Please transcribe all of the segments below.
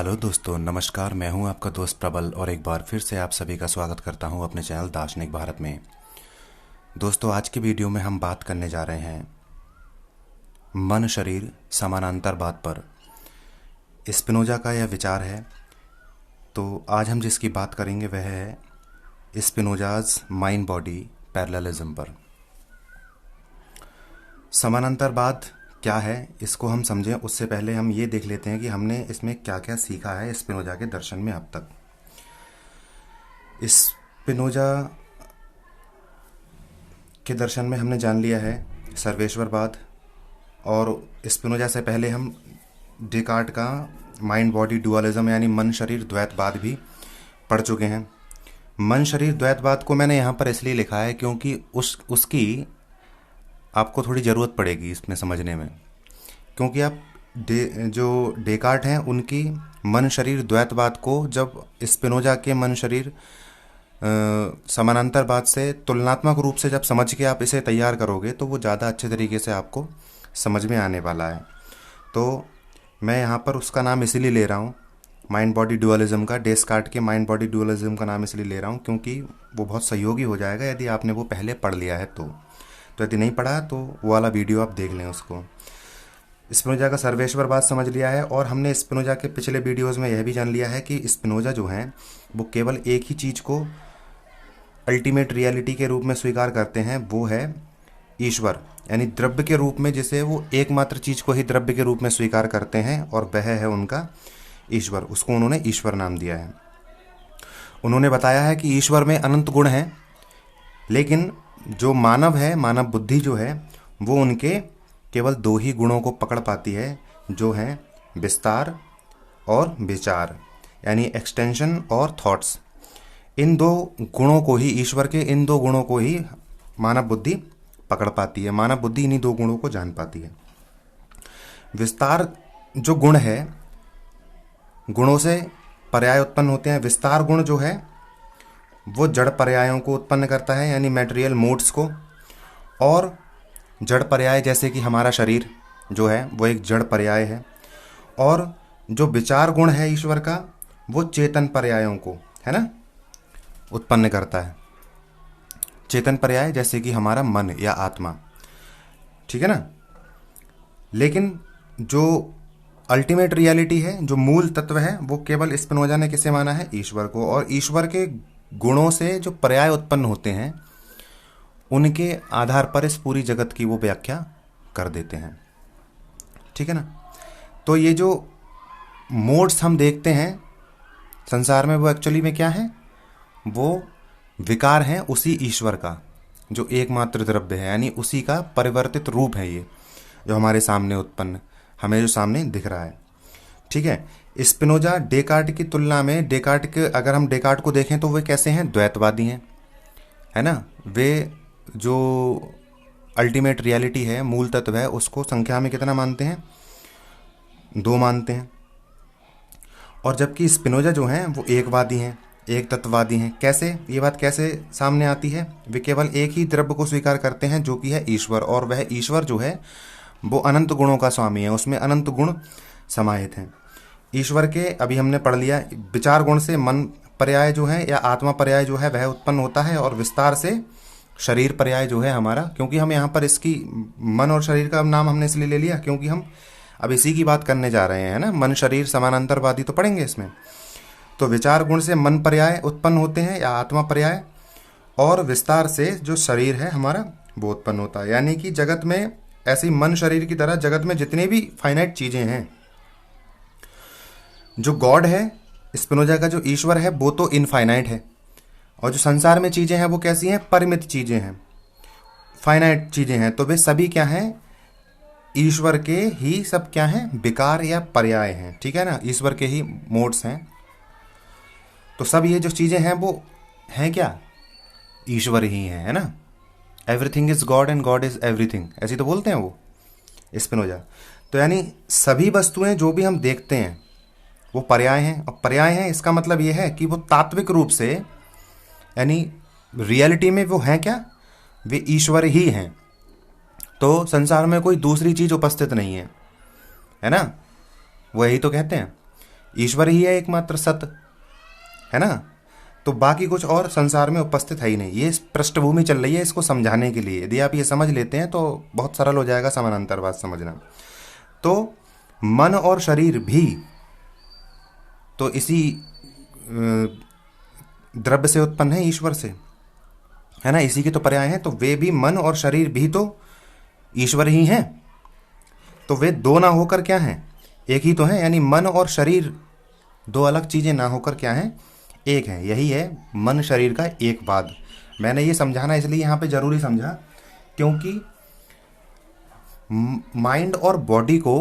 Hello दोस्तों, नमस्कार। मैं हूं आपका दोस्त प्रबल और एक बार फिर से आप सभी का स्वागत करता हूं अपने चैनल दार्शनिक भारत में। दोस्तों, आज की वीडियो में हम बात करने जा रहे हैं मन शरीर समानांतरवाद पर। स्पिनोजा का यह विचार है। तो आज हम जिसकी बात करेंगे वह है स्पिनोजाज माइंड बॉडी पैरेललिज्म पर। समानांतरवाद क्या है, इसको हम समझें उससे पहले हम ये देख लेते हैं कि हमने इसमें क्या क्या सीखा है स्पिनोजा के दर्शन में अब तक। स्पिनोजा के दर्शन में हमने जान लिया है सर्वेश्वरवाद, और स्पिनोजा से पहले हम डेकार्ट का माइंड बॉडी डुअलिज्म यानी मन शरीर द्वैतवाद भी पढ़ चुके हैं। मन शरीर द्वैतवाद को मैंने यहाँ पर इसलिए लिखा है क्योंकि उसकी आपको थोड़ी ज़रूरत पड़ेगी इसमें समझने में, क्योंकि आप जो डेकार्ट हैं उनकी मन शरीर द्वैतवाद को जब स्पिनोजा के मन शरीर समानांतरवाद से तुलनात्मक रूप से जब समझ के आप इसे तैयार करोगे तो वो ज़्यादा अच्छे तरीके से आपको समझ में आने वाला है। तो मैं यहाँ पर उसका नाम इसीलिए ले रहा हूँ माइंड बॉडी डुअलिज्म का, डेस्कार्ट के माइंड बॉडी डुअलिज्म का नाम इसलिए ले रहा हूँ क्योंकि वो बहुत सहयोगी हो जाएगा यदि आपने वो पहले पढ़ लिया है। तो यदि नहीं पढ़ा तो वो वाला वीडियो आप देख लें उसको। स्पिनोजा का सर्वेश्वरवाद समझ लिया है, और हमने स्पिनोजा के पिछले वीडियोस में यह भी जान लिया है कि स्पिनोजा जो हैं वो केवल एक ही चीज़ को अल्टीमेट रियलिटी के रूप में स्वीकार करते हैं, वो है ईश्वर, यानी द्रव्य के रूप में, जिसे वो एकमात्र चीज़ को ही द्रव्य के रूप में स्वीकार करते हैं और वह है उनका ईश्वर। उसको उन्होंने ईश्वर नाम दिया है। उन्होंने बताया है कि ईश्वर में अनंत गुण हैं, लेकिन जो मानव है, मानव बुद्धि जो है, वो उनके केवल दो ही गुणों को पकड़ पाती है, जो हैं विस्तार और विचार, यानी एक्सटेंशन और थॉट्स। इन दो गुणों को ही, ईश्वर के इन दो गुणों को ही मानव बुद्धि पकड़ पाती है। मानव बुद्धि इन्हीं दो गुणों को जान पाती है। विस्तार जो गुण है, गुणों से पर्याय उत्पन्न होते हैं। विस्तार गुण जो है वो जड़ पर्यायों को उत्पन्न करता है, यानी मैटेरियल मोड्स को, और जड़ पर्याय जैसे कि हमारा शरीर जो है वो एक जड़ पर्याय है। और जो विचार गुण है ईश्वर का, वो चेतन पर्यायों को, है ना, उत्पन्न करता है। चेतन पर्याय जैसे कि हमारा मन या आत्मा, ठीक है ना। लेकिन जो अल्टीमेट रियलिटी है, जो मूल तत्व है, वो केवल स्पिनोजा ने किसे माना है? ईश्वर को। और ईश्वर के गुणों से जो पर्याय उत्पन्न होते हैं उनके आधार पर इस पूरी जगत की वो व्याख्या कर देते हैं, ठीक है ना। तो ये जो मोड्स हम देखते हैं संसार में, वो एक्चुअली में क्या है? वो विकार हैं उसी ईश्वर का, जो एकमात्र द्रव्य है, यानी उसी का परिवर्तित रूप है ये जो हमारे सामने उत्पन्न, हमें जो सामने दिख रहा है, ठीक है। स्पिनोजा डेकार्ट की तुलना में, डेकार्ट के अगर हम डेकार्ट को देखें तो वे कैसे हैं? द्वैतवादी हैं, है ना। वे जो अल्टीमेट रियलिटी है, मूल तत्व है, उसको संख्या में कितना मानते हैं? दो मानते हैं। और जबकि स्पिनोजा जो हैं वो एकवादी हैं, एक तत्ववादी हैं। कैसे? ये बात कैसे सामने आती है? वे केवल एक ही द्रव्य को स्वीकार करते हैं जो कि है ईश्वर, और वह ईश्वर जो है वो अनंत गुणों का स्वामी है, उसमें अनंत गुण समाहित हैं। ईश्वर के, अभी हमने पढ़ लिया, विचार गुण से मन पर्याय जो है या आत्मा पर्याय जो है वह उत्पन्न होता है, और विस्तार से शरीर पर्याय जो है हमारा, क्योंकि हम यहाँ पर इसकी मन और शरीर का नाम हमने इसलिए ले लिया क्योंकि हम अब इसी की बात करने जा रहे हैं, ना। मन शरीर समानांतरवादी तो पढ़ेंगे इसमें। तो विचार गुण से मन पर्याय उत्पन्न होते हैं या आत्मा पर्याय, और विस्तार से जो शरीर है हमारा वो उत्पन्न होता है। यानी कि जगत में ऐसी मन शरीर की तरह जगत में जितनी भी फाइनाइट चीजें हैं, जो गॉड है, स्पिनोजा का जो ईश्वर है, वो तो इनफाइनाइट है, और जो संसार में चीजें हैं वो कैसी हैं? परिमित चीजें हैं, फाइनाइट चीजें हैं। तो वे सभी क्या हैं? ईश्वर के ही सब क्या हैं? विकार या पर्याय हैं, ठीक है ना। ईश्वर के ही मोड्स हैं। तो सब ये जो चीजें हैं वो हैं क्या? ईश्वर ही हैं, है ना। Everything is God and God is everything, ऐसी तो बोलते हैं वो स्पिनोजा। तो यानी सभी वस्तुएं जो भी हम देखते हैं वो पर्याय हैं, और पर्याय हैं इसका मतलब ये है कि वो तात्विक रूप से, यानी रियलिटी में वो हैं क्या? वे ईश्वर ही हैं। तो संसार में कोई दूसरी चीज उपस्थित नहीं है, है ना। वो यही तो कहते हैं ईश्वर ही है एकमात्र सत्य, है ना। तो बाकी कुछ और संसार में उपस्थित है ही नहीं। ये पृष्ठभूमि चल रही है इसको समझाने के लिए। यदि आप ये समझ लेते हैं तो बहुत सरल हो जाएगा समानांतरवाद समझना। तो मन और शरीर भी तो इसी द्रव्य से उत्पन्न है, ईश्वर से, है ना, इसी के तो पर्याय हैं। तो वे भी, मन और शरीर भी तो ईश्वर ही हैं। तो वे दो ना होकर क्या हैं, एक ही तो हैं। यानी मन और शरीर दो अलग चीजें ना होकर क्या हैं, एक है। यही है मन शरीर का एक बाद। मैंने ये समझाना इसलिए यहाँ पे जरूरी समझा क्योंकि माइंड और बॉडी को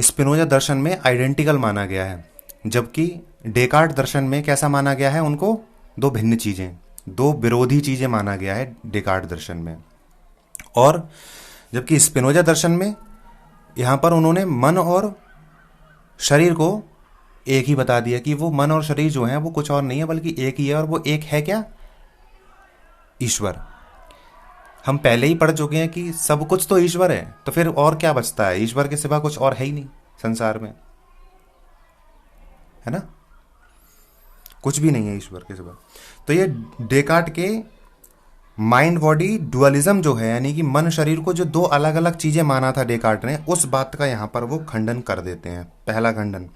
स्पिनोजा दर्शन में आइडेंटिकल माना गया है, जबकि डेकार्ट दर्शन में कैसा माना गया है, उनको दो भिन्न चीजें, दो विरोधी चीजें माना गया है डेकार्ट दर्शन में। और जबकि स्पिनोजा दर्शन में यहाँ पर उन्होंने मन और शरीर को एक ही बता दिया कि वो मन और शरीर जो है वो कुछ और नहीं है बल्कि एक ही है। और वो एक है क्या, ईश्वर। हम पहले ही पढ़ चुके हैं कि सब कुछ तो ईश्वर है, तो फिर और क्या बचता है, ईश्वर के सिवा कुछ और है ही नहीं संसार में, है ना, कुछ भी नहीं है ईश्वर के सिवा। तो ये डेकार्ट के माइंड बॉडी डुअलिज्म जो है, यानी कि मन शरीर को जो दो अलग अलग चीजें माना था डेकार्ट ने, उस बात का यहाँ पर वो खंडन कर देते हैं। पहला खंडन।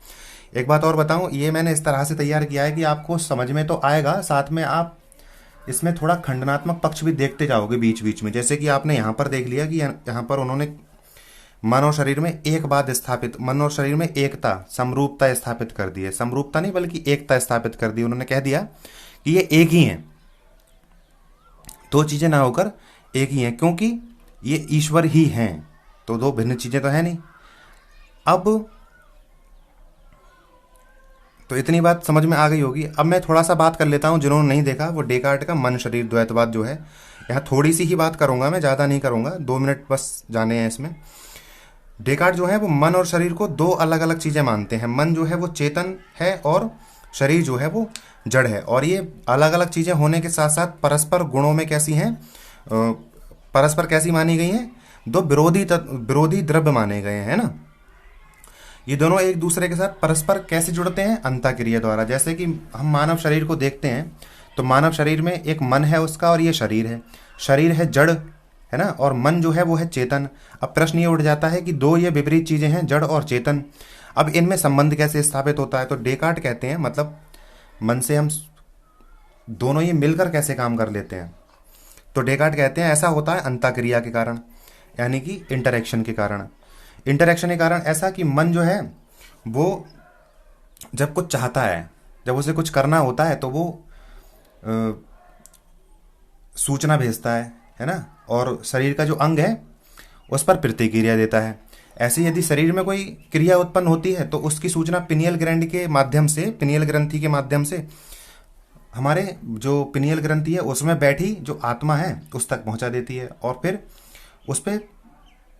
एक बात और बताऊं, ये मैंने इस तरह से तैयार किया है कि आपको समझ में तो आएगा, साथ में आप इसमें थोड़ा खंडनात्मक पक्ष भी देखते जाओगे बीच बीच में। जैसे कि आपने यहाँ पर देख लिया कि यहाँ पर उन्होंने मन और शरीर में एक बात स्थापित, मन और शरीर में एकता, समरूपता स्थापित कर दी है। समरूपता नहीं बल्कि एकता स्थापित कर दी। उन्होंने कह दिया कि ये एक ही हैं, दो चीजें ना होकर एक ही हैं, क्योंकि ये ईश्वर ही हैं। तो दो भिन्न चीजें तो है नहीं। अब तो इतनी बात समझ में आ गई होगी। अब मैं थोड़ा सा बात कर लेता हूं, जिन्होंने नहीं देखा, वो डेकार्ट का मन शरीर द्वैतवाद जो है, यहाँ थोड़ी सी ही बात करूंगा मैं, ज़्यादा नहीं करूंगा, 2 मिनट बस जाने हैं इसमें। डेकार्ट जो है वो मन और शरीर को दो अलग अलग चीज़ें मानते हैं। मन जो है वो चेतन है और शरीर जो है वो जड़ है। और ये अलग अलग चीज़ें होने के साथ साथ परस्पर गुणों में कैसी हैं, परस्पर कैसी मानी गई हैं, दो विरोधी द्रव्य माने गए हैं ना। ये दोनों एक दूसरे के साथ परस्पर कैसे जुड़ते हैं, अंतःक्रिया द्वारा। जैसे कि हम मानव शरीर को देखते हैं तो मानव शरीर में एक मन है उसका और ये शरीर है। शरीर है जड़, है ना, और मन जो है वो है चेतन। अब प्रश्न ये उठ जाता है कि दो ये विपरीत चीजें हैं, जड़ और चेतन, अब इनमें संबंध कैसे स्थापित होता है। तो डेकार्ट कहते हैं मतलब मन से हम दोनों ये मिलकर कैसे काम कर लेते हैं। तो डेकार्ट कहते हैं ऐसा होता है अंतःक्रिया के कारण, यानी कि इंटरेक्शन के कारण। इंटरेक्शन के कारण ऐसा कि मन जो है वो जब कुछ चाहता है, जब उसे कुछ करना होता है, तो वो सूचना भेजता है ना, और शरीर का जो अंग है उस पर प्रतिक्रिया देता है। ऐसे यदि शरीर में कोई क्रिया उत्पन्न होती है तो उसकी सूचना पिनियल ग्रंथि के माध्यम से, पिनियल ग्रंथि के माध्यम से हमारे जो पिनियल ग्रंथि है उसमें बैठी जो आत्मा है उस तक पहुंचा देती है, और फिर उस पर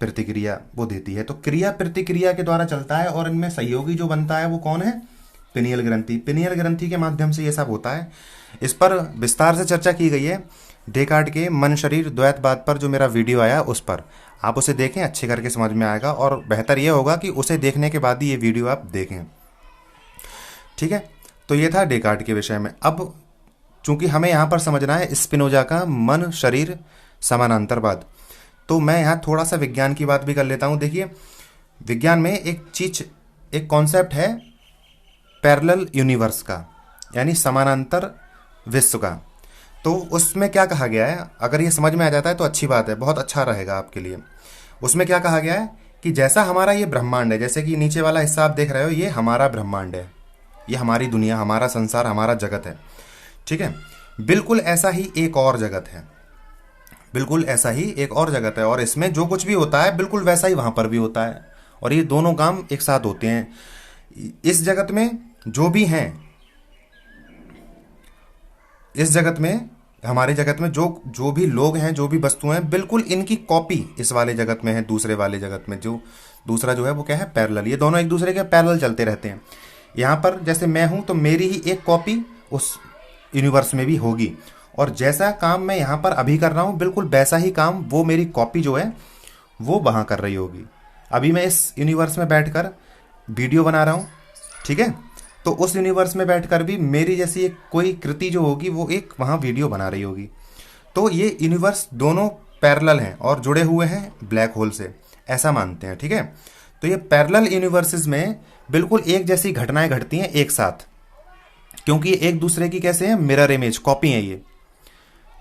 प्रतिक्रिया वो देती है। तो क्रिया प्रतिक्रिया के द्वारा चलता है, और इनमें सहयोगी जो बनता है वो कौन है, पिनियल ग्रंथि। पिनियल ग्रंथि के माध्यम से ये सब होता है। इस पर विस्तार से चर्चा की गई है डेकार्ट के मन शरीर द्वैतवाद पर, जो मेरा वीडियो आया उस पर आप उसे देखें, अच्छे करके समझ में आएगा। और बेहतर यह होगा कि उसे देखने के बाद ही ये वीडियो आप देखें, ठीक है। तो ये था डेकार्ट के विषय में। अब चूंकि हमें यहाँ पर समझना है स्पिनोजा का मन शरीर समानांतरवाद, तो मैं यहाँ थोड़ा सा विज्ञान की बात भी कर लेता हूँ। देखिए, विज्ञान में एक चीज, एक कॉन्सेप्ट है पैरेलल यूनिवर्स का, यानी समानांतर विश्व का। तो उसमें क्या कहा गया है, अगर ये समझ में आ जाता है तो अच्छी बात है, बहुत अच्छा रहेगा आपके लिए। उसमें क्या कहा गया है कि जैसा हमारा ये ब्रह्मांड है, जैसे कि नीचे वाला हिस्सा आप देख रहे हो, ये हमारा ब्रह्मांड है, ये हमारी दुनिया, हमारा संसार, हमारा जगत है, ठीक है। बिल्कुल ऐसा ही एक और जगत है, बिल्कुल ऐसा ही एक और जगत है, और इसमें जो कुछ भी होता है बिल्कुल वैसा ही वहां पर भी होता है, और ये दोनों काम एक साथ होते हैं। इस जगत में जो भी हैं, इस जगत में, हमारे जगत में जो भी लोग हैं, जो भी वस्तुएं हैं, बिल्कुल इनकी कॉपी इस वाले जगत में है, दूसरे वाले जगत में। जो दूसरा जो है वो क्या है, पैरेलल। ये दोनों एक दूसरे के पैरेलल चलते रहते हैं। यहाँ पर जैसे मैं हूं तो मेरी ही एक कॉपी उस यूनिवर्स में भी होगी, और जैसा काम मैं यहाँ पर अभी कर रहा हूँ बिल्कुल वैसा ही काम वो मेरी कॉपी जो है वो वहाँ कर रही होगी। अभी मैं इस यूनिवर्स में बैठकर वीडियो बना रहा हूँ, ठीक है। तो उस यूनिवर्स में बैठकर भी मेरी जैसी एक कोई कृति जो होगी वो एक वहाँ वीडियो बना रही होगी। तो ये यूनिवर्स दोनों पैरेलल हैं और जुड़े हुए हैं ब्लैक होल से, ऐसा मानते हैं। ठीक है, तो ये पैरेलल यूनिवर्सेस में बिल्कुल एक जैसी घटनाएं घटती हैं एक साथ, क्योंकि ये एक दूसरे की कैसे हैं, मिरर इमेज, कॉपी है ये।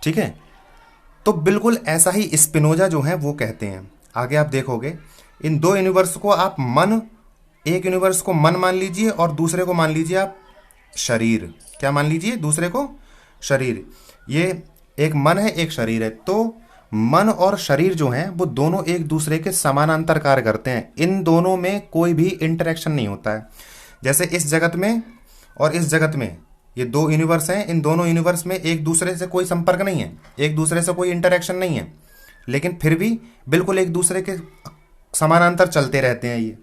ठीक है, तो बिल्कुल ऐसा ही स्पिनोजा जो है वो कहते हैं। आगे आप देखोगे इन दो यूनिवर्स को आप मन, एक यूनिवर्स को मन मान लीजिए और दूसरे को मान लीजिए आप शरीर। क्या मान लीजिए, दूसरे को शरीर। ये एक मन है, एक शरीर है। तो मन और शरीर जो हैं वो दोनों एक दूसरे के समानांतर कार्य करते हैं। इन दोनों में कोई भी इंटरेक्शन नहीं होता है। जैसे इस जगत में और इस जगत में ये दो यूनिवर्स हैं, इन दोनों यूनिवर्स में एक दूसरे से कोई संपर्क नहीं है, एक दूसरे से कोई इंटरेक्शन नहीं है, लेकिन फिर भी बिल्कुल एक दूसरे के समानांतर चलते रहते हैं ये।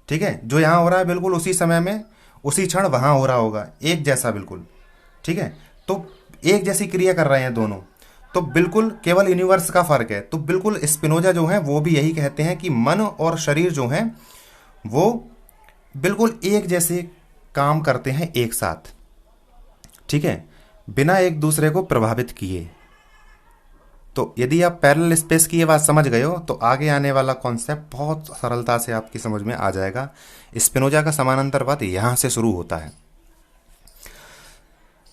ठीक है, जो यहाँ हो रहा है बिल्कुल उसी समय में, उसी क्षण वहाँ हो रहा होगा, एक जैसा बिल्कुल। ठीक है, तो एक जैसी क्रिया कर रहे हैं दोनों। तो बिल्कुल केवल यूनिवर्स का फर्क है। तो बिल्कुल स्पिनोजा जो है वो भी यही कहते हैं कि मन और शरीर जो हैं वो बिल्कुल एक जैसे काम करते हैं एक साथ। ठीक है, बिना एक दूसरे को प्रभावित किए। तो यदि आप पैरेलल स्पेस की ये बात समझ गए हो तो आगे आने वाला कॉन्सेप्ट बहुत सरलता से आपकी समझ में आ जाएगा। स्पिनोजा का समानांतरवाद यहाँ से शुरू होता है।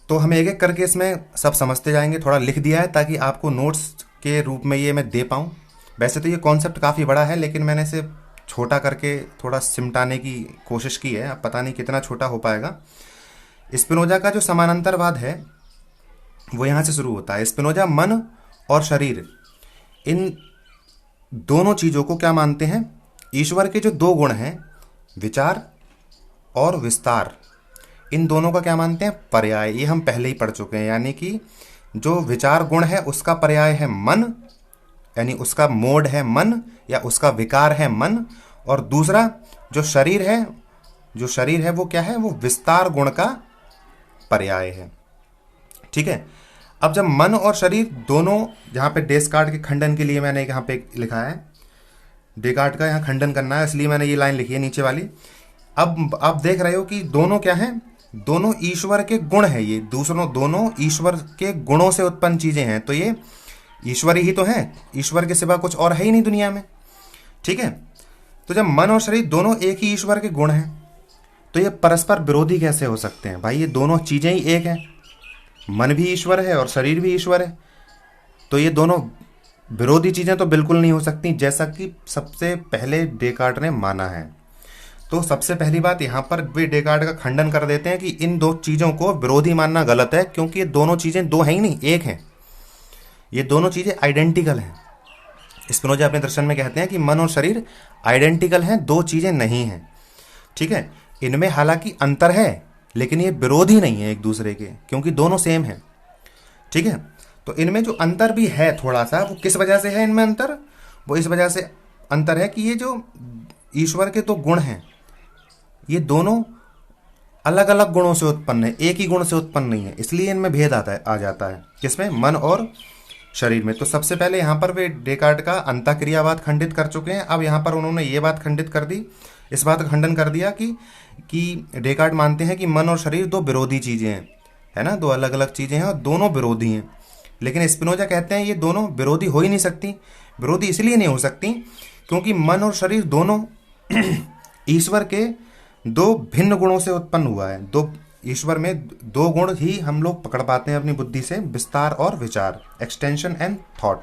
तो हम एक एक करके इसमें सब समझते जाएंगे। थोड़ा लिख दिया है ताकि आपको नोट्स के रूप में ये मैं दे पाऊँ। वैसे तो ये कॉन्सेप्ट काफ़ी बड़ा है, लेकिन मैंने इसे छोटा करके थोड़ा सिमटाने की कोशिश की है। अब पता नहीं कितना छोटा हो पाएगा। स्पिनोजा का जो समानांतरवाद है वो यहाँ से शुरू होता है। स्पिनोजा मन और शरीर, इन दोनों चीज़ों को क्या मानते हैं, ईश्वर के जो दो गुण हैं, विचार और विस्तार, इन दोनों का क्या मानते हैं, पर्याय। ये हम पहले ही पढ़ चुके हैं। यानी कि जो विचार गुण है उसका पर्याय है मन, यानी उसका मोड है मन या उसका विकार है मन। और दूसरा जो शरीर है, वो क्या है, वो विस्तार गुण का पर्याय है। ठीक है, अब जब मन और शरीर दोनों, जहाँ पे डेस्कार्ट के खंडन के लिए मैंने यहाँ पे लिखा है, डेकार्ट का यहाँ खंडन करना है, इसलिए मैंने ये लाइन लिखी है नीचे वाली। अब आप देख रहे हो कि दोनों क्या हैं, दोनों ईश्वर के गुण है। ये दोनों ईश्वर के गुणों से उत्पन्न चीजें हैं। तो ये ईश्वर ही तो है, ईश्वर के सिवा कुछ और है ही नहीं दुनिया में। ठीक है, तो जब मन और शरीर दोनों एक ही ईश्वर के गुण हैं तो ये परस्पर विरोधी कैसे हो सकते हैं भाई? ये दोनों चीजें ही एक हैं, मन भी ईश्वर है और शरीर भी ईश्वर है। तो ये दोनों विरोधी चीजें तो बिल्कुल नहीं हो सकती, जैसा कि सबसे पहले डेकार्ट ने माना है। तो सबसे पहली बात यहाँ पर वे डेकार्ट का खंडन कर देते हैं कि इन दो चीजों को विरोधी मानना गलत है, क्योंकि ये दोनों चीजें दो हैं ही नहीं, एक हैं। ये दोनों चीजें आइडेंटिकल हैं। स्पिनोजा अपने दर्शन में कहते हैं कि मन और शरीर आइडेंटिकल हैं, दो चीजें नहीं हैं। ठीक है, इनमें हालांकि अंतर है, लेकिन ये विरोधी नहीं है एक दूसरे के, क्योंकि दोनों सेम हैं। ठीक है, तो इनमें जो अंतर भी है थोड़ा सा, वो किस वजह से है इनमें अंतर? वो इस वजह से अंतर है कि ये जो ईश्वर के तो गुण हैं, ये दोनों अलग अलग गुणों से उत्पन्न है, एक ही गुण से उत्पन्न नहीं है। इसलिए इनमें भेद आ जाता है। किसमें? मन और शरीर में। तो सबसे पहले यहाँ पर वे डेकार्ट का अंतःक्रियावाद खंडित कर चुके हैं। अब यहाँ पर उन्होंने ये बात खंडित कर दी, इस बात का खंडन कर दिया कि डेकार्ट मानते हैं कि मन और शरीर दो विरोधी चीजें हैं, है ना, दो अलग अलग चीजें हैं और दोनों विरोधी हैं। लेकिन स्पिनोजा कहते हैं ये दोनों विरोधी हो ही नहीं सकती। विरोधी इसलिए नहीं हो सकती क्योंकि मन और शरीर दोनों ईश्वर के दो भिन्न गुणों से उत्पन्न हुआ है। दो ईश्वर में दो गुण ही हम लोग पकड़ पाते हैं अपनी बुद्धि से, विस्तार और विचार, एक्सटेंशन एंड थॉट।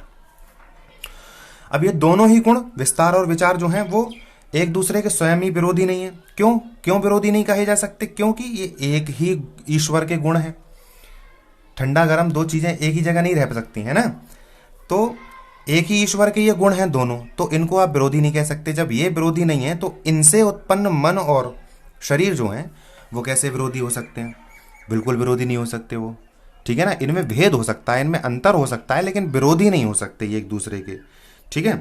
अब ये दोनों ही गुण, विस्तार और विचार जो हैं, वो एक दूसरे के स्वयं ही विरोधी नहीं है। क्यों विरोधी नहीं कहे जा सकते? क्योंकि ये एक ही ईश्वर के गुण हैं। ठंडा गर्म दो चीजें एक ही जगह नहीं रह सकती, है ना। तो एक ही ईश्वर के ये गुण हैं दोनों, तो इनको आप विरोधी नहीं कह सकते। जब ये विरोधी नहीं है तो इनसे उत्पन्न मन और शरीर जो हैं वो कैसे विरोधी हो सकते हैं? बिल्कुल विरोधी नहीं हो सकते वो। ठीक है ना, इनमें भेद हो सकता है, इनमें अंतर हो सकता है, लेकिन विरोधी नहीं हो सकते ये एक दूसरे के। ठीक है,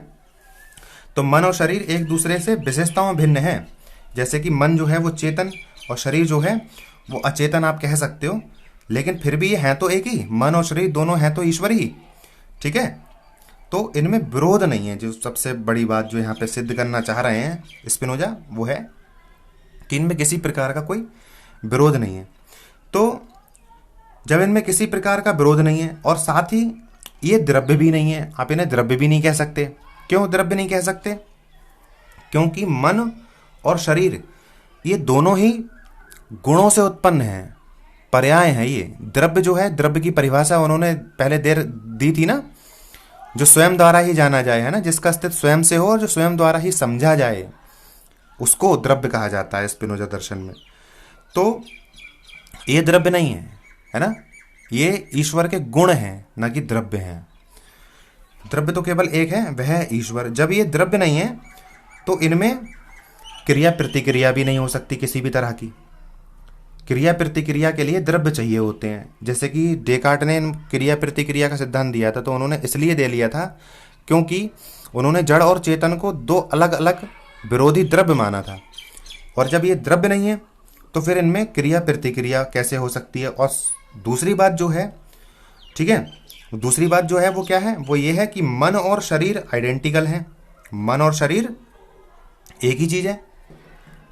तो मन और शरीर एक दूसरे से विशेषताओं में भिन्न है। जैसे कि मन जो है वो चेतन और शरीर जो है वो अचेतन आप कह सकते हो, लेकिन फिर भी ये हैं तो एक ही। मन और शरीर दोनों हैं तो ईश्वर ही। ठीक है, तो इनमें विरोध नहीं है। जो सबसे बड़ी बात जो यहाँ पे सिद्ध करना चाह रहे हैं स्पिनोजा वो है कि इनमें किसी प्रकार का कोई विरोध नहीं है। तो जब इनमें किसी प्रकार का विरोध नहीं है और साथ ही ये द्रव्य भी नहीं है, आप इन्हें द्रव्य भी नहीं कह सकते। क्यों द्रव्य नहीं कह सकते? क्योंकि मन और शरीर ये दोनों ही गुणों से उत्पन्न हैं, पर्याय हैं। ये द्रव्य जो है, द्रव्य की परिभाषा उन्होंने पहले देर दी थी ना, जो स्वयं द्वारा ही जाना जाए, है ना, जिसका अस्तित्व स्वयं से हो और जो स्वयं द्वारा ही समझा जाए, उसको द्रव्य कहा जाता है स्पिनोजा दर्शन में। तो ये द्रव्य नहीं है ना, ये ईश्वर के गुण हैं, न कि द्रव्य हैं। द्रव्य तो केवल एक है, वह है ईश्वर। जब ये द्रव्य नहीं है तो इनमें क्रिया प्रतिक्रिया भी नहीं हो सकती किसी भी तरह की। क्रिया प्रतिक्रिया के लिए द्रव्य चाहिए होते हैं। जैसे कि डेकार्ट ने क्रिया प्रतिक्रिया का सिद्धांत दिया था, तो उन्होंने इसलिए दे लिया था क्योंकि उन्होंने जड़ और चेतन को दो अलग अलग विरोधी द्रव्य माना था। और जब ये द्रव्य नहीं है तो फिर इनमें क्रिया प्रतिक्रिया कैसे हो सकती है। और दूसरी बात जो है, ठीक है, दूसरी बात जो है वो क्या है, वो ये है कि मन और शरीर आइडेंटिकल हैं। मन और शरीर एक ही चीज़ है।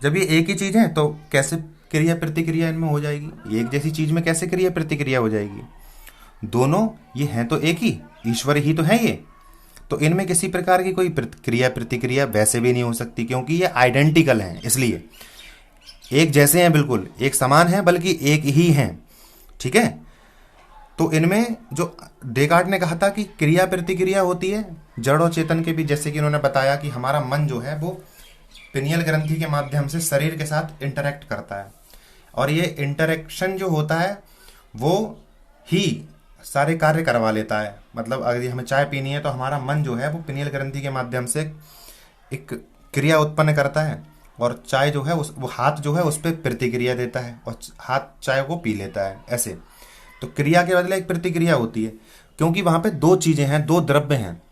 जब ये एक ही चीज़ है तो कैसे क्रिया प्रतिक्रिया इनमें हो जाएगी? एक जैसी चीज़ में कैसे क्रिया प्रतिक्रिया हो जाएगी? दोनों ये हैं तो एक ही, ईश्वर ही तो है ये। तो इनमें किसी प्रकार की कोई क्रिया प्रतिक्रिया वैसे भी नहीं हो सकती, क्योंकि ये आइडेंटिकल हैं। इसलिए एक जैसे हैं, बिल्कुल एक समान हैं, बल्कि एक ही हैं। ठीक है। तो इनमें जो डेकार्ट ने कहा था कि क्रिया प्रतिक्रिया होती है जड़ और चेतन के भी, जैसे कि उन्होंने बताया कि हमारा मन जो है वो पिनियल ग्रंथि के माध्यम से शरीर के साथ इंटरेक्ट करता है, और ये इंटरेक्शन जो होता है वो ही सारे कार्य करवा लेता है। मतलब अगर हमें चाय पीनी है तो हमारा मन जो है वो पिनियल ग्रंथि के माध्यम से एक क्रिया उत्पन्न करता है, और चाय जो है वो हाथ जो है उस पर प्रतिक्रिया देता है और हाथ चाय को पी लेता है। ऐसे तो क्रिया के बदले एक प्रतिक्रिया होती है, क्योंकि वहाँ पे दो चीज़ें हैं, दो द्रव्य हैं,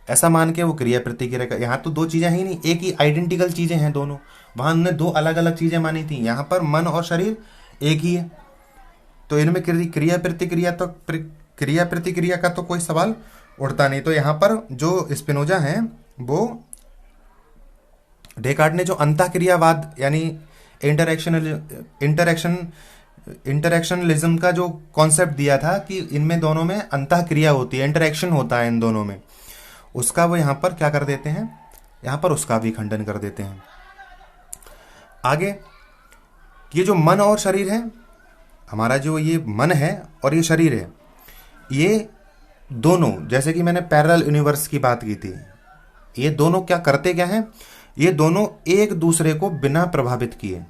ऐसा मान के वो क्रिया प्रतिक्रिया का। यहाँ तो दो चीज़ें ही नहीं, एक ही आइडेंटिकल चीज़ें हैं दोनों। वहाँ उन्होंने दो अलग अलग चीज़ें मानी थी, यहाँ पर मन और शरीर एक ही है। तो इनमें क्रिया प्रतिक्रिया का तो कोई सवाल उठता नहीं। तो यहाँ पर जो स्पिनोजा हैं वो डेकार्ट ने जो अंतःक्रियावाद यानी इंटरेक्शनलिज्म का जो कॉन्सेप्ट दिया था कि इनमें दोनों में अंतःक्रिया होती है, इंटरेक्शन होता है इन दोनों में, उसका वो यहाँ पर क्या कर देते हैं, यहाँ पर उसका भी खंडन कर देते हैं। आगे ये जो मन और शरीर है, हमारा जो ये मन है और ये शरीर है, ये दोनों, जैसे कि मैंने पैरेलल यूनिवर्स की बात की थी, ये दोनों क्या करते क्या हैं, ये दोनों एक दूसरे को बिना प्रभावित किए,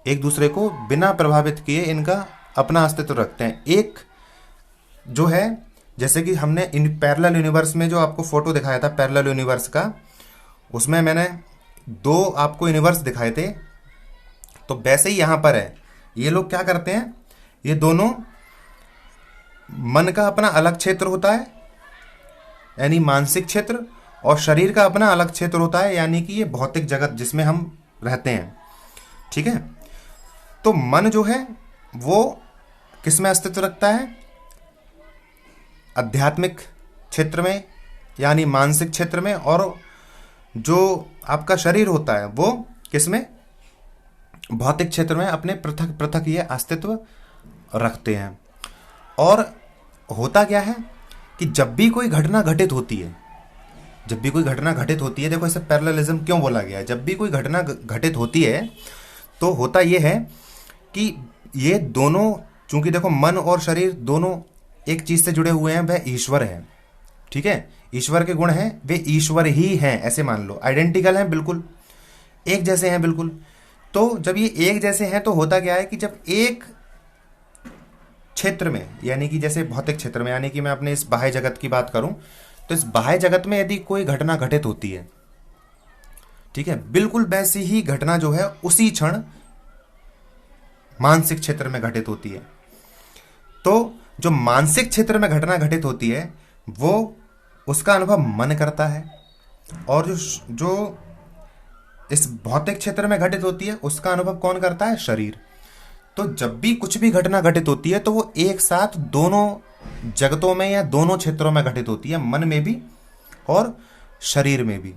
एक दूसरे को बिना प्रभावित किए इनका अपना अस्तित्व रखते हैं। एक जो है, जैसे कि हमने इन पैरेलल यूनिवर्स में जो आपको फोटो दिखाया था पैरेलल यूनिवर्स का, उसमें मैंने दो आपको यूनिवर्स दिखाए थे, तो वैसे ही यहाँ पर है। ये लोग क्या करते हैं, ये दोनों, मन का अपना अलग क्षेत्र होता है यानी मानसिक क्षेत्र, और शरीर का अपना अलग क्षेत्र होता है यानी कि ये भौतिक जगत जिसमें हम रहते हैं। ठीक है। तो मन जो है वो किस में अस्तित्व रखता है, आध्यात्मिक क्षेत्र में यानी मानसिक क्षेत्र में, और जो आपका शरीर होता है वो किस में, भौतिक क्षेत्र में अपने पृथक पृथक ये अस्तित्व रखते हैं। और होता क्या है कि जब भी कोई घटना घटित होती है, जब भी कोई घटना घटित होती है, देखो इसे पैरेललिज्म क्यों बोला गया है, जब भी कोई घटना घटित होती है तो होता ये है कि ये दोनों, चूंकि देखो मन और शरीर दोनों एक चीज से जुड़े हुए हैं, वह ईश्वर है। ठीक है, ईश्वर के गुण हैं, वे ईश्वर ही हैं, ऐसे मान लो, आइडेंटिकल हैं, बिल्कुल एक जैसे हैं, बिल्कुल। तो जब ये एक जैसे हैं तो होता क्या है कि जब एक क्षेत्र में, यानी कि जैसे भौतिक क्षेत्र में, यानी कि मैं अपने इस बाह्य जगत की बात करूं, तो इस बाह्य जगत में यदि कोई घटना घटित होती है, ठीक है, बिल्कुल वैसी ही घटना जो है उसी क्षण मानसिक क्षेत्र में घटित होती है। तो जो मानसिक क्षेत्र में घटना घटित होती है वो उसका अनुभव मन करता है, और जो इस भौतिक क्षेत्र में घटित होती है उसका अनुभव कौन करता है, शरीर। तो जब भी कुछ भी घटना घटित होती है तो वो एक साथ दोनों जगतों में या दोनों क्षेत्रों में घटित होती है, मन में भी और शरीर में भी।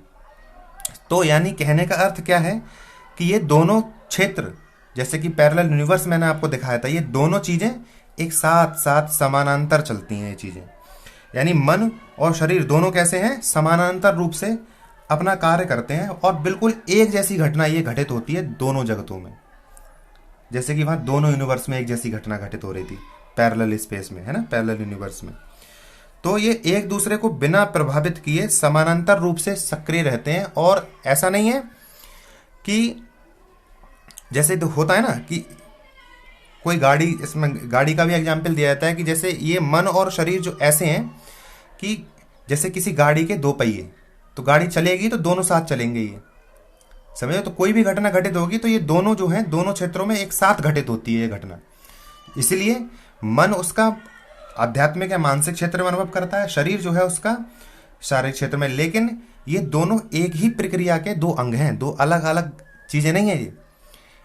तो यानी कहने का अर्थ क्या है कि ये दोनों क्षेत्र जैसे कि पैरेलल यूनिवर्स मैंने आपको दिखाया था, ये दोनों चीज़ें एक साथ साथ समानांतर चलती हैं ये चीज़ें। यानी मन और शरीर दोनों कैसे हैं, समानांतर रूप से अपना कार्य करते हैं और बिल्कुल एक जैसी घटना ये घटित होती है दोनों जगतों में। जैसे कि वहाँ दोनों यूनिवर्स में एक जैसी घटना घटित हो रही थी पैरेलल स्पेस में, है ना, पैरेलल यूनिवर्स में। तो ये एक दूसरे को बिना प्रभावित किए समानांतर रूप से सक्रिय रहते हैं। और ऐसा नहीं है कि जैसे तो होता है ना कि कोई गाड़ी, इसमें गाड़ी का भी एग्जाम्पल दिया जाता है कि जैसे ये मन और शरीर जो ऐसे हैं कि जैसे किसी गाड़ी के दो पहिए, तो गाड़ी चलेगी तो दोनों साथ चलेंगे, ये समझो। तो कोई भी घटना घटित होगी तो ये दोनों जो हैं दोनों क्षेत्रों में एक साथ घटित होती है ये घटना। इसीलिए मन उसका आध्यात्मिक या मानसिक क्षेत्र में अनुभव करता है, शरीर जो है उसका शारीरिक क्षेत्र में। लेकिन ये दोनों एक ही प्रक्रिया के दो अंग हैं, दो अलग अलग चीजें नहीं है, ये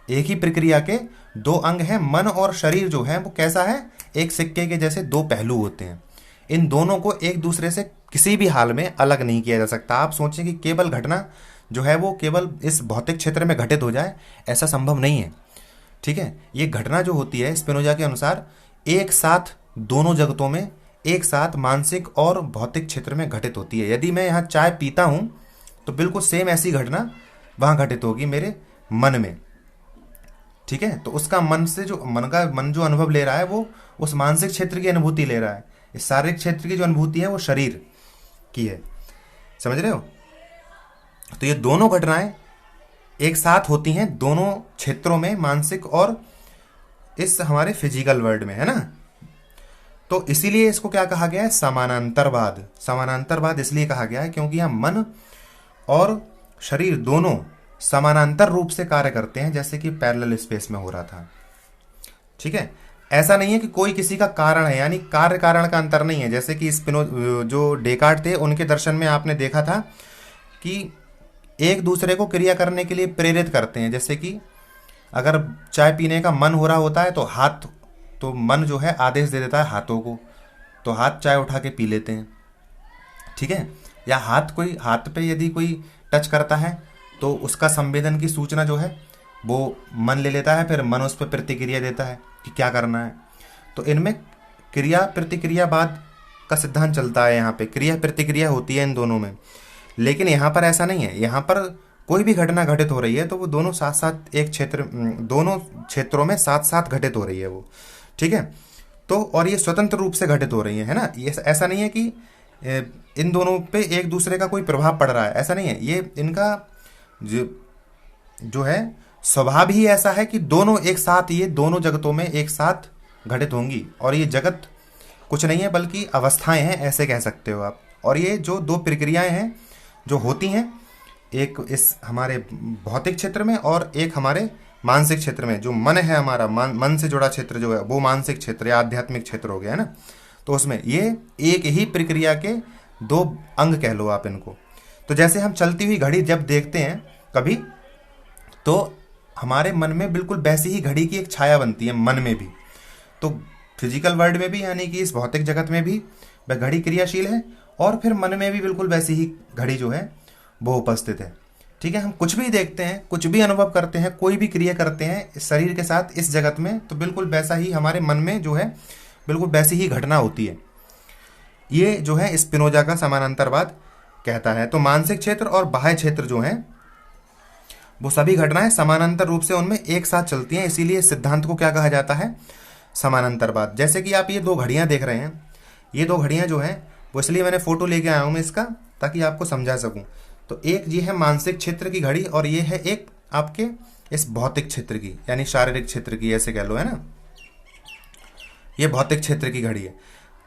एक ही प्रक्रिया के दो अंग हैं। मन और शरीर जो है वो कैसा है, एक सिक्के के जैसे दो पहलू होते हैं। इन दोनों को एक दूसरे से किसी भी हाल में अलग नहीं किया जा सकता। आप सोचें कि केवल घटना जो है वो केवल इस भौतिक क्षेत्र में घटित हो जाए, ऐसा संभव नहीं है। ठीक है, ये घटना जो होती है स्पिनोजा के अनुसार एक साथ दोनों जगतों में, एक साथ मानसिक और भौतिक क्षेत्र में घटित होती है। यदि मैं यहाँ चाय पीता हूँ तो बिल्कुल सेम ऐसी घटना वहाँ घटित होगी मेरे मन में। ठीक है, तो उसका मन से जो मन जो अनुभव ले रहा है वो उस मानसिक क्षेत्र की अनुभूति ले रहा है। इस शारीरिक क्षेत्र की जो अनुभूति है वो शरीर की है, समझ रहे हो। तो ये दोनों घटनाएं एक साथ होती हैं दोनों क्षेत्रों में, मानसिक और इस हमारे फिजिकल वर्ल्ड में, है ना। तो इसीलिए इसको क्या कहा गया है, समानांतरवाद। समानांतरवाद इसलिए कहा गया है क्योंकि यहाँ मन और शरीर दोनों समानांतर रूप से कार्य करते हैं, जैसे कि पैरेलल स्पेस में हो रहा था। ठीक है, ऐसा नहीं है कि कोई किसी का कारण है, यानी कार्य कारण का अंतर नहीं है। जैसे कि जो डेकार्ट थे उनके दर्शन में आपने देखा था कि एक दूसरे को क्रिया करने के लिए प्रेरित करते हैं। जैसे कि अगर चाय पीने का मन हो रहा होता है तो मन जो है आदेश दे देता है हाथों को, तो हाथ चाय उठा के पी लेते हैं। ठीक है, या हाथ पे यदि कोई टच करता है तो उसका संवेदन की सूचना जो है वो मन ले लेता है, फिर मन उस पर प्रतिक्रिया देता है कि क्या करना है। तो इनमें क्रिया प्रतिक्रियावाद का सिद्धांत चलता है, यहाँ पे क्रिया प्रतिक्रिया होती है इन दोनों में। लेकिन यहाँ पर ऐसा नहीं है, यहाँ पर कोई भी घटना घटित हो रही है तो वो दोनों साथ साथ दोनों क्षेत्रों में साथ साथ घटित हो रही है वो। ठीक है, तो और ये स्वतंत्र रूप से घटित हो रही है ना। ये ऐसा नहीं है कि इन दोनों पे एक दूसरे का कोई प्रभाव पड़ रहा है, ऐसा नहीं है। ये इनका जो है स्वभाव ही ऐसा है कि दोनों एक साथ, ये दोनों जगतों में एक साथ घटित होंगी। और ये जगत कुछ नहीं है बल्कि अवस्थाएं हैं, ऐसे कह सकते हो आप। और ये जो दो प्रक्रियाएं हैं जो होती हैं, एक इस हमारे भौतिक क्षेत्र में और एक हमारे मानसिक क्षेत्र में। जो मन है हमारा, मन से जुड़ा क्षेत्र जो है वो मानसिक क्षेत्र या आध्यात्मिक क्षेत्र हो गया, है ना। तो उसमें ये एक ही प्रक्रिया के दो अंग कह लो आप इनको। तो जैसे हम चलती हुई घड़ी जब देखते हैं कभी, तो हमारे मन में बिल्कुल वैसी ही घड़ी की एक छाया बनती है, मन में भी। तो फिजिकल वर्ल्ड में भी, यानी कि इस भौतिक जगत में भी वह घड़ी क्रियाशील है, और फिर मन में भी बिल्कुल वैसी ही घड़ी जो है वो उपस्थित है। ठीक है, हम कुछ भी देखते हैं, कुछ भी अनुभव करते हैं, कोई भी क्रिया करते हैं इस शरीर के साथ इस जगत में, तो बिल्कुल वैसा ही हमारे मन में जो है बिल्कुल वैसी ही घटना होती है। ये जो है स्पिनोजा का समानांतरवाद कहता है। तो मानसिक क्षेत्र और बाह्य क्षेत्र जो है वो सभी घटनाएं समानांतर रूप से उनमें एक साथ चलती हैं। इसीलिए इस सिद्धांत को क्या कहा जाता है, समानांतरवाद। जैसे कि आप ये दो घड़ियां देख रहे हैं, ये दो घड़ियां जो हैं वो इसलिए मैंने फोटो लेके आया हूं मैं इसका, ताकि आपको समझा सकूं। तो एक ये है मानसिक क्षेत्र की घड़ी और ये है एक आपके इस भौतिक क्षेत्र की, यानी शारीरिक क्षेत्र की, ऐसे कह लो, है ना। ये भौतिक क्षेत्र की घड़ी है।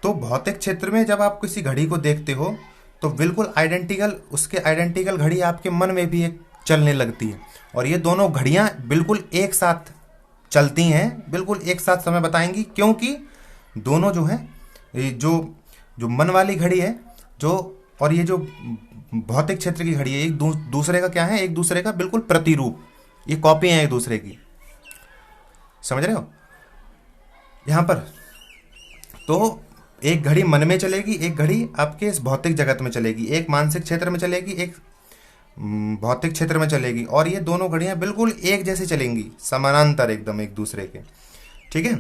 तो भौतिक क्षेत्र में जब आप किसी घड़ी को देखते हो तो बिल्कुल आइडेंटिकल, उसके आइडेंटिकल घड़ी आपके मन में भी एक चलने लगती है। और ये दोनों घड़ियां बिल्कुल एक साथ चलती हैं, बिल्कुल एक साथ समय बताएंगी, क्योंकि दोनों जो है जो मन वाली घड़ी है और ये जो भौतिक क्षेत्र की घड़ी है, एक दूसरे का क्या है, एक दूसरे का बिल्कुल प्रतिरूप, ये कॉपी है एक दूसरे की, समझ रहे हो यहां पर। तो एक घड़ी मन में चलेगी, एक घड़ी आपके इस भौतिक जगत में चलेगी, एक मानसिक क्षेत्र में चलेगी, एक भौतिक क्षेत्र में चलेगी और ये दोनों घड़ियां बिल्कुल एक जैसी चलेंगी, समानांतर एकदम एक दूसरे के। ठीक है,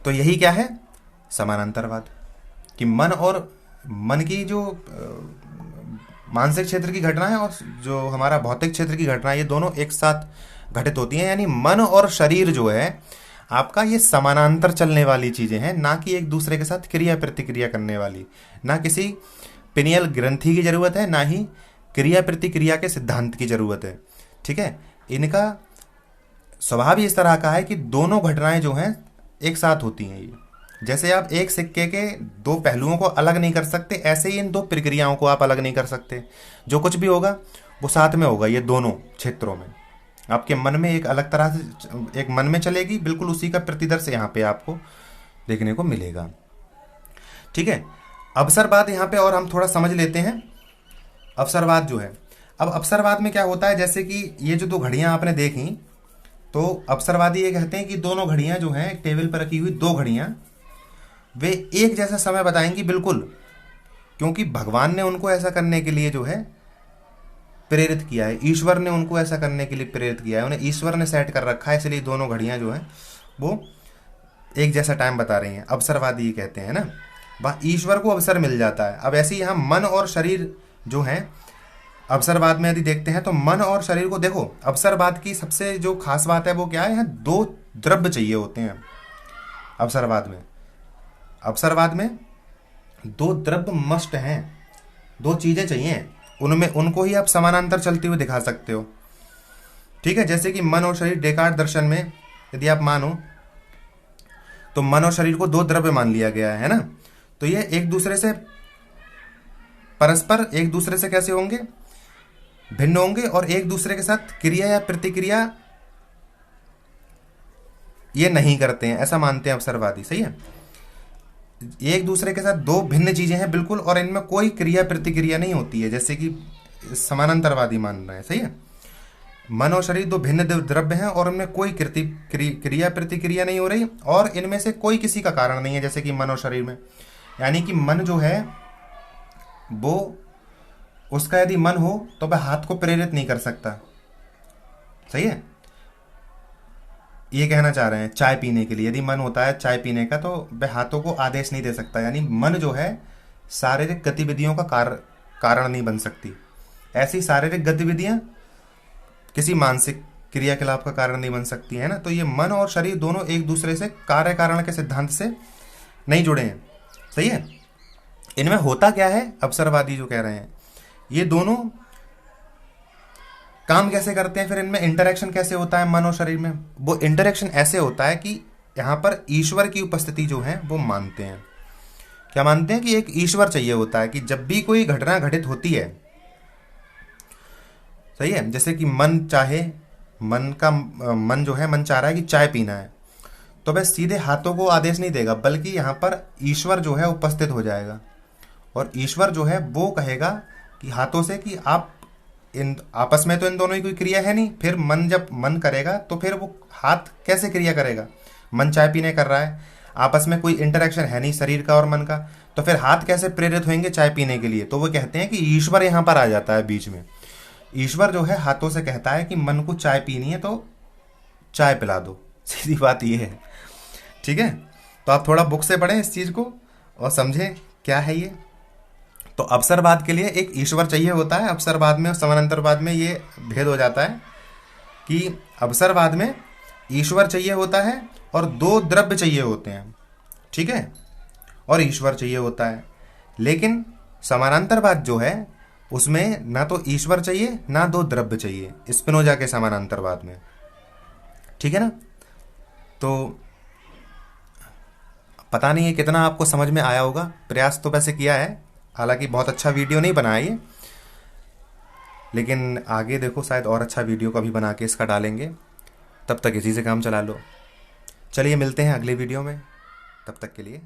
तो यही क्या है, समानांतरवाद। कि मन की जो मानसिक क्षेत्र की घटना है और जो हमारा भौतिक क्षेत्र की घटना है, ये दोनों एक साथ घटित होती हैं। यानी मन और शरीर जो है आपका, ये समानांतर चलने वाली चीजें हैं, ना कि एक दूसरे के साथ क्रिया प्रतिक्रिया करने वाली। ना किसी पिनियल ग्रंथि की जरूरत है, ना ही क्रिया प्रतिक्रिया के सिद्धांत की जरूरत है। ठीक है, इनका स्वभाव ही इस तरह का है कि दोनों घटनाएं जो हैं एक साथ होती हैं। ये जैसे आप एक सिक्के के दो पहलुओं को अलग नहीं कर सकते, ऐसे ही इन दो प्रक्रियाओं को आप अलग नहीं कर सकते। जो कुछ भी होगा वो साथ में होगा। ये दोनों क्षेत्रों में आपके मन में एक अलग तरह से एक मन में चलेगी, बिल्कुल उसी का प्रतिदर्श यहाँ पे आपको देखने को मिलेगा। ठीक है, अवसरवाद यहाँ पे और हम थोड़ा समझ लेते हैं। अवसरवाद जो है, अब अवसरवाद में क्या होता है, जैसे कि ये जो दो घड़ियां आपने देखी, तो अवसरवादी ये कहते हैं कि दोनों घड़ियां जो हैं, टेबल पर रखी हुई दो घड़ियां, वे एक जैसा समय बताएंगी बिल्कुल, क्योंकि भगवान ने उनको ऐसा करने के लिए जो है प्रेरित किया है। ईश्वर ने उनको ऐसा करने के लिए प्रेरित किया है, उन्हें ईश्वर ने सेट कर रखा है, इसलिए दोनों घड़ियां जो हैं वो एक जैसा टाइम बता रही हैं। अवसरवादी कहते हैं ना, वह ईश्वर को अवसर मिल जाता है। अब ऐसे ही यहाँ मन और शरीर जो हैं, अवसरवाद में यदि देखते हैं तो मन और शरीर को देखो, अवसरवाद की सबसे जो खास बात है वो क्या है, यहाँ दो द्रव्य चाहिए होते हैं। अवसरवाद में दो द्रव्य मस्ट हैं, दो चीजें चाहिए, उनमें उनको ही आप समानांतर चलते हुए दिखा सकते हो। ठीक है, जैसे कि मन और शरीर, डेकार्ट दर्शन में यदि आप मानो तो मन और शरीर को दो द्रव्य मान लिया गया है ना, तो ये एक दूसरे से परस्पर एक दूसरे से कैसे होंगे, भिन्न होंगे और एक दूसरे के साथ क्रिया या प्रतिक्रिया ये नहीं करते हैं, ऐसा मानते हैं अवसरवादी। सही है, एक दूसरे के साथ दो भिन्न चीजें हैं बिल्कुल, और इनमें कोई क्रिया प्रतिक्रिया नहीं होती है, जैसे कि समानांतरवादी मान रहे हैं। सही है, मन और शरीर दो भिन्न द्रव्य हैं और उनमें कोई क्रिया प्रतिक्रिया नहीं हो रही, और इनमें से कोई किसी का कारण नहीं है, जैसे कि मन और शरीर में। यानी कि मन जो है वो, उसका यदि मन हो तो वह हाथ को प्रेरित नहीं कर सकता। सही है, ये कहना चाह रहे हैं। चाय पीने के लिए यदि मन होता है चाय पीने का, तो वह हाथों को आदेश नहीं दे सकता। यानी मन जो है शारीरिक गतिविधियों का कारण नहीं बन सकती। ऐसी शारीरिक गतिविधियां किसी मानसिक क्रियाकलाप का कारण नहीं बन सकती है ना। तो ये मन और शरीर दोनों एक दूसरे से कार्य कारण के सिद्धांत से नहीं जुड़े हैं। सही है, इनमें होता क्या है, अवसरवादी जो कह रहे हैं, ये दोनों काम कैसे करते हैं, फिर इनमें इंटरेक्शन कैसे होता है मन और शरीर में। वो इंटरेक्शन ऐसे होता है कि यहाँ पर ईश्वर की उपस्थिति जो है वो मानते हैं। क्या मानते हैं कि एक ईश्वर चाहिए होता है कि जब भी कोई घटना घटित होती है, सही है, जैसे कि मन जो है मन चाह रहा है कि चाय पीना है, तो वह सीधे हाथों को आदेश नहीं देगा, बल्कि यहाँ पर ईश्वर जो है उपस्थित हो जाएगा, और ईश्वर जो है वो कहेगा कि हाथों से कि आप इन आपस में तो इन दोनों की कोई क्रिया है नहीं, फिर मन जब मन करेगा तो फिर वो हाथ कैसे क्रिया करेगा। मन चाय पीने कर रहा है, आपस में कोई इंटरेक्शन है नहीं शरीर का और मन का, तो फिर हाथ कैसे प्रेरित होंगे चाय पीने के लिए। तो वो कहते हैं कि ईश्वर यहाँ पर आ जाता है बीच में। ईश्वर जो है हाथों से कहता है कि मन को चाय पीनी है तो चाय पिला दो। सीधी बात ये है। ठीक है, तो आप थोड़ा बुक से पढ़ें इस चीज को और समझें क्या है ये। तो अवसरवाद के लिए एक ईश्वर चाहिए होता है। अवसरवाद में और समानांतरवाद में ये भेद हो जाता है कि अवसरवाद में ईश्वर चाहिए होता है और दो द्रव्य चाहिए होते हैं। ठीक है, और ईश्वर चाहिए होता है। लेकिन समानांतरवाद जो है उसमें ना तो ईश्वर चाहिए ना दो द्रव्य चाहिए, स्पिनोजा के समानांतरवाद में। ठीक है ना, तो पता नहीं है कितना आपको समझ में आया होगा। प्रयास तो वैसे किया है, हालांकि बहुत अच्छा वीडियो नहीं बनाया ये, लेकिन आगे देखो शायद और अच्छा वीडियो कभी बना के इसका डालेंगे। तब तक इसी से काम चला लो। चलिए मिलते हैं अगले वीडियो में, तब तक के लिए